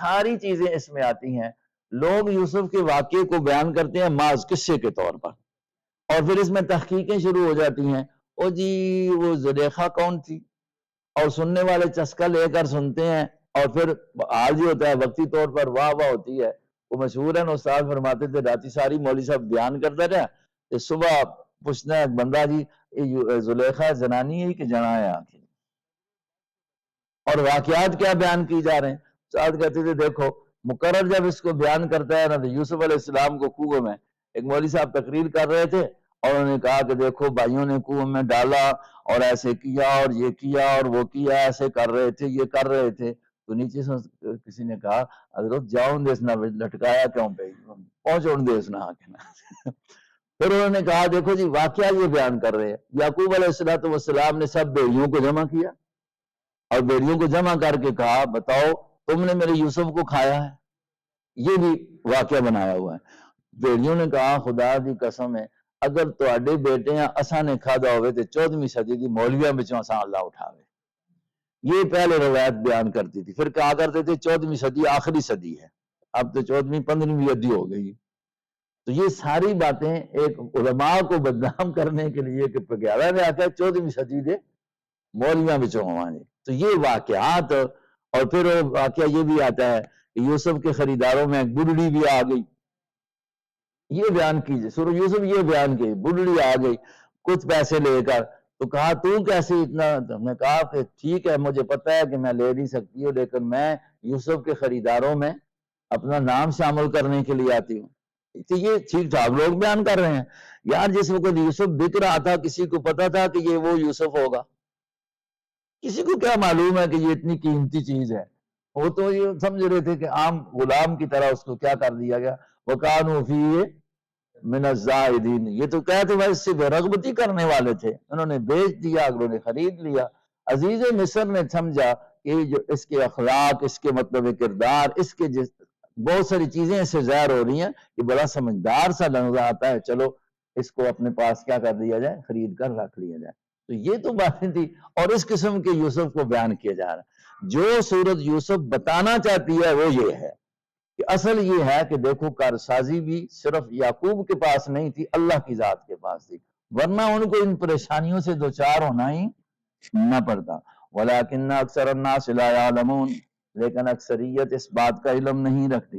ساری چیزیں اس میں آتی ہیں. لوگ یوسف کے واقعے کو بیان کرتے ہیں محض قصے کے طور پر، اور پھر اس میں تحقیقیں شروع ہو جاتی ہیں. او جی وہ زلیخا کون تھی، اور سننے والے چسکا لے کر سنتے ہیں، اور پھر حال یہ ہوتا ہے وقتی طور پر واہ واہ ہوتی ہے. وہ مشہور ہے، استاد فرماتے تھے راتی ساری مولوی صاحب بیان کرتا رہا کہ صبح پوچھنا ہے بندہ جی زلیخا زنانی ہے کہ جنا ہے آخر، اور واقعات کیا بیان کی جا رہے ہیں. استاد کہتے تھے دیکھو مقرر جب اس کو بیان کرتا ہے نا، تو یوسف علیہ السلام کو کنویں میں ایک مولوی صاحب تقریر کر رہے تھے، اور انہوں نے کہا کہ دیکھو بھائیوں نے کنویں میں ڈالا اور ایسے کیا اور یہ کیا اور وہ کیا، ایسے کر رہے تھے یہ کر رہے تھے. تو نیچے سے کسی نے کہا حضرت جاؤ دیسنا لٹکایا کیوں پہ پہنچو دیسنا آکے نا. پھر انہوں نے کہا دیکھو جی واقعہ یہ بیان کر رہے ہیں. یعقوب علیہ السلام نے سب بیڑیوں کو جمع کیا اور بیڑیوں کو جمع کر کے کہا بتاؤ تم نے میرے یوسف کو کھایا ہے. یہ بھی واقعہ بنایا ہوا ہے. بیڑیوں نے کہا خدا دی قسم ہے اگر تواڈے بیٹے ہیں اساں نے کھادا ہوئے تے 14ویں صدی دی مولویاں وچوں اساں اللہ اٹھاوے. یہ پہلے روایت بیان کرتی تھی. پھر کہا کرتے تھے 14ویں صدی آخری صدی ہے، اب تو 14ویں 15ویں صدی ہو گئی. تو یہ ساری باتیں ایک علماء کو بدنام کرنے کے لیے کہ پگیارہ نے آتا ہے 14ویں صدی دے مولویاں وچوں ہواں جی. تو یہ واقعات، اور پھر واقعہ یہ بھی آتا ہے کہ یوسف کے خریداروں میں ایک بڑھڑی بھی آ گئی. یہ بیان کیجئے سورہ یوسف یہ بیان کی بڑھڑی آ گئی کچھ پیسے لے کر. تو کہا تو کیسے اتنا، ہم نے کہا کہ ٹھیک ہے مجھے پتا ہے کہ میں لے نہیں سکتی ہوں، لیکن میں یوسف کے خریداروں میں اپنا نام شامل کرنے کے لیے آتی ہوں. تو یہ ٹھیک ٹھاک لوگ بیان کر رہے ہیں. یار جس وقت یوسف بک رہا تھا کسی کو پتا تھا کہ یہ وہ یوسف ہوگا؟ کسی کو کیا معلوم ہے کہ یہ اتنی قیمتی چیز ہے؟ وہ تو یہ سمجھ رہے تھے کہ عام غلام کی طرح اس کو کیا کر دیا گیا. وَكَانُوا فِيهِ مِنَ الزَّاهِدِينَ. یہ تو کہتے ہیں اس سے بے رغبتی کرنے والے تھے، انہوں نے بیچ دیا، اگلوں نے خرید لیا. عزیز مصر نے سمجھا کہ جو اس کے اخلاق، اس کے مطلب کردار، اس کے بہت ساری چیزیں اس سے ظاہر ہو رہی ہیں کہ بڑا سمجھدار سا نظر آتا ہے، چلو اس کو اپنے پاس کیا کر دیا جائے، خرید کر رکھ لیا جائے. تو یہ تو باتیں تھی، اور اس قسم کے یوسف کو بیان کیا جا رہا ہے. جو سورت یوسف بتانا چاہتی ہے وہ یہ ہے کہ اصل یہ ہے کہ دیکھو کارسازی بھی صرف یعقوب کے پاس نہیں تھی، اللہ کی ذات کے پاس تھی، ورنہ ان کو ان پریشانیوں سے دوچار ہونا ہی نہ پڑتا. وَلَكِنَّ أَكْثَرَ النَّاسِ لَا يَعْلَمُونَ. لیکن اکثریت اس بات کا علم نہیں رکھتی.